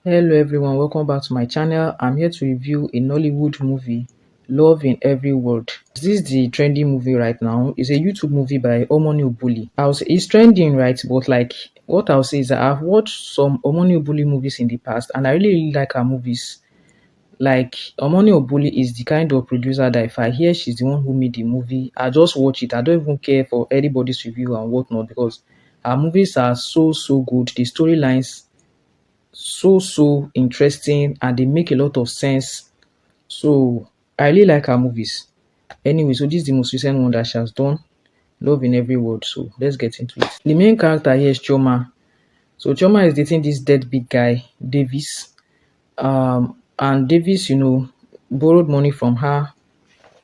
Hello everyone, welcome back to my channel. I'm here to review a Nollywood movie, Love in Every Word. This is the trending movie right now. It's a YouTube movie by Omoni Obuli. I'll say it's trending, right? But like what I'll say is that I've watched some Omoni Obuli movies in the past and I really like her movies. Like Omoni Obuli is the kind of producer that if I hear she's the one who made the movie, I just watch it. I don't even care for anybody's review and whatnot because her movies are so good. The storylines so interesting and they make a lot of sense. So I really like her movies. Anyway, so this is the most recent one that she has done, Love in Every Word. So let's get into it. The main character here is Choma. So Choma is dating this deadbeat guy, Davis. And Davis, borrowed money from her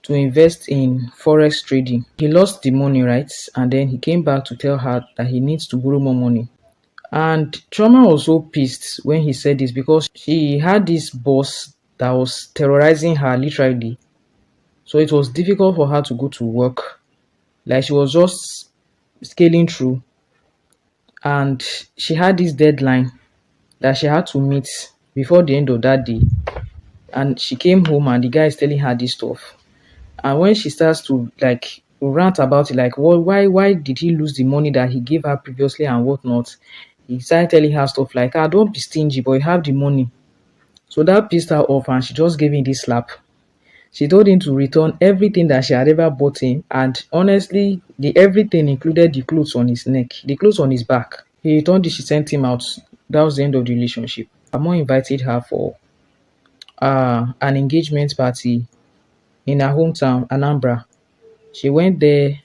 to invest in forex trading. He lost the money, right? And then he came back to tell her that he needs to borrow more money. And Chioma was so pissed when he said this because she had this boss that was terrorizing her literally. So it was difficult for her to go to work. Like she was just scaling through. And she had this deadline that she had to meet before the end of that day. And she came home and the guy is telling her this stuff. And when she starts to like rant about it, like why did he lose the money that he gave her previously and whatnot, he started telling her stuff like, don't be stingy, but you have the money. So that pissed her off and she just gave him this slap. She told him to return everything that she had ever bought him, and honestly, the everything included the clothes on his neck, the clothes on his back. He returned it, she sent him out. That was the end of the relationship. Amon invited her for an engagement party in her hometown, Anambra. She went there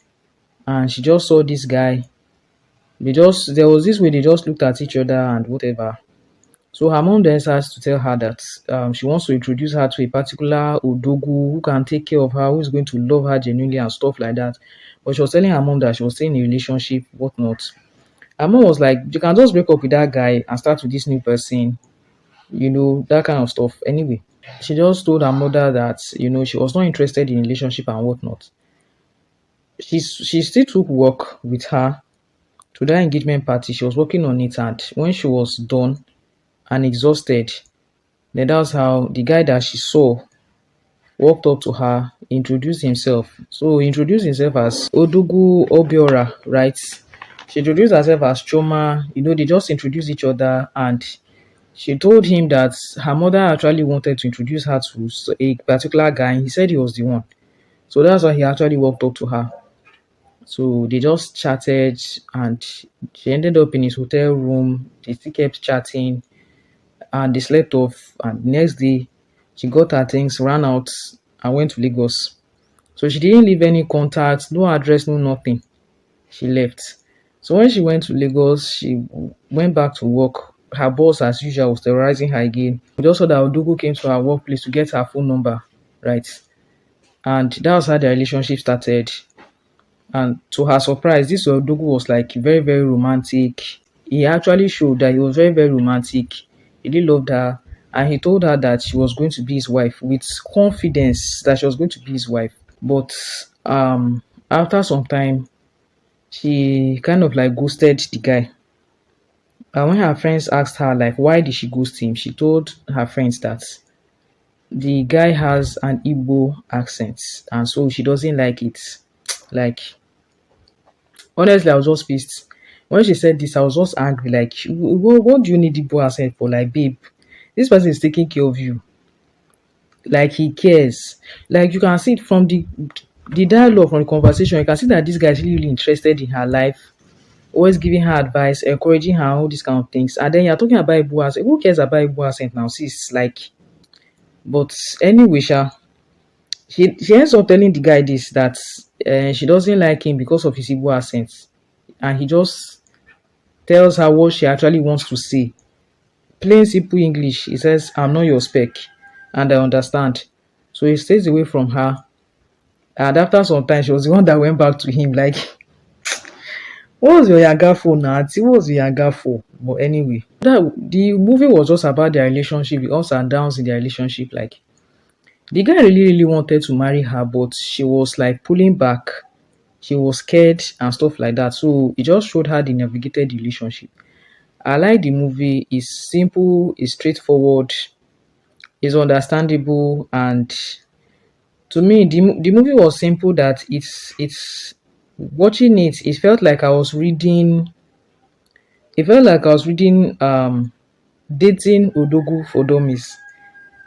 and she just saw this guy. There was this way they just looked at each other and whatever. So her mom then starts to tell her that she wants to introduce her to a particular Odogu who can take care of her, who is going to love her genuinely and stuff like that. But she was telling her mom that she was still in a relationship, whatnot. Her mom was like, you can just break up with that guy and start with this new person, that kind of stuff. Anyway, she just told her mother that, she was not interested in relationship and whatnot. She still took work with her to that engagement party. She was working on it, and when she was done and exhausted, then that's how the guy that she saw walked up to her, introduced himself. So he introduced himself as Odugu Obiora, right? She introduced herself as Choma. They just introduced each other, and she told him that her mother actually wanted to introduce her to a particular guy, and he said he was the one. So that's why he actually walked up to her. So they just chatted and she ended up in his hotel room. They still kept chatting and they slept off. And the next day, she got her things, ran out and went to Lagos. So she didn't leave any contact, no address, no nothing. She left. So when she went to Lagos, she went back to work. Her boss, as usual, was terrorizing her again. We just saw that Odugu came to her workplace to get her phone number, right? And that was how the relationship started. And to her surprise, this Odogu was like very romantic. He actually showed that he was very romantic. He really loved her. And he told her that she was going to be his wife with confidence that she was going to be his wife. But after some time, she kind of like ghosted the guy. And when her friends asked her like why did she ghost him, she told her friends that the guy has an Igbo accent and so she doesn't like it. Like honestly, I was just pissed. When she said this, I was just angry. Like, what do you need Igbo accent for? Like, babe, this person is taking care of you. Like, he cares. Like, you can see it from the dialogue, from the conversation. You can see that this guy is really interested in her life, always giving her advice, encouraging her, all these kind of things. And then you're talking about Igbo accent. Who cares about Igbo accent now? Sis, like, but anyway, she ends up telling the guy this that she doesn't like him because of his Igbo accent. And he just tells her what she actually wants to say. Plain simple English. He says, I'm not your spec and I understand. So he stays away from her. And after some time, she was the one that went back to him like, what was your yaga for, Nati? What was your yaga for? But anyway, the movie was just about their relationship, the ups and downs in their relationship. Like, the guy really wanted to marry her, but she was like pulling back. She was scared and stuff like that. So it just showed how they navigated the relationship. I like the movie. It's simple, it's straightforward, it's understandable, and to me, the movie was simple. That it's watching it. It felt like I was reading. It felt like I was reading dating Odogu for dummies.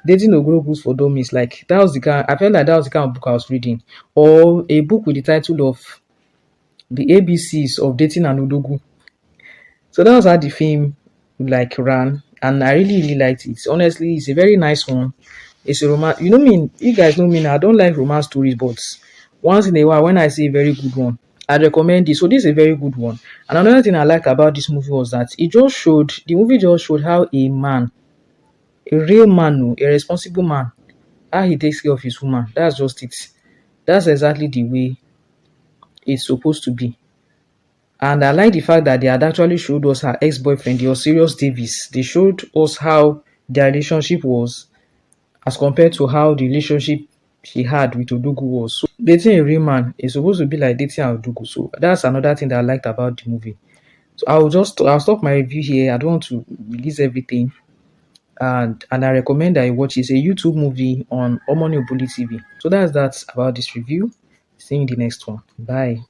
Dating Odogu for dummies. Like that was the kind. I felt like that was the kind of book I was reading, or a book with the title of the ABCs of dating an Odogu. So that was how the film like ran, and I really liked it. Honestly, it's a very nice one. It's a romance. You know me, you guys know me now. I don't like romance stories, but once in a while, when I see a very good one, I recommend it. So this is a very good one. And another thing I liked about this movie was that the movie just showed how a man, a real man, oh, a responsible man, how he takes care of his woman. That's just it. That's exactly the way it's supposed to be. And I like the fact that they had actually showed us her ex-boyfriend, the Osirius Davis. They showed us how their relationship was as compared to how the relationship she had with Odugu was. So dating a real man is supposed to be like dating Odugu. So that's another thing that I liked about the movie. So I'll stop my review here. I don't want to release everything. And I recommend that you watch. It's a YouTube movie on Omoni Obuli TV. So that's about this review. See you in the next one. Bye.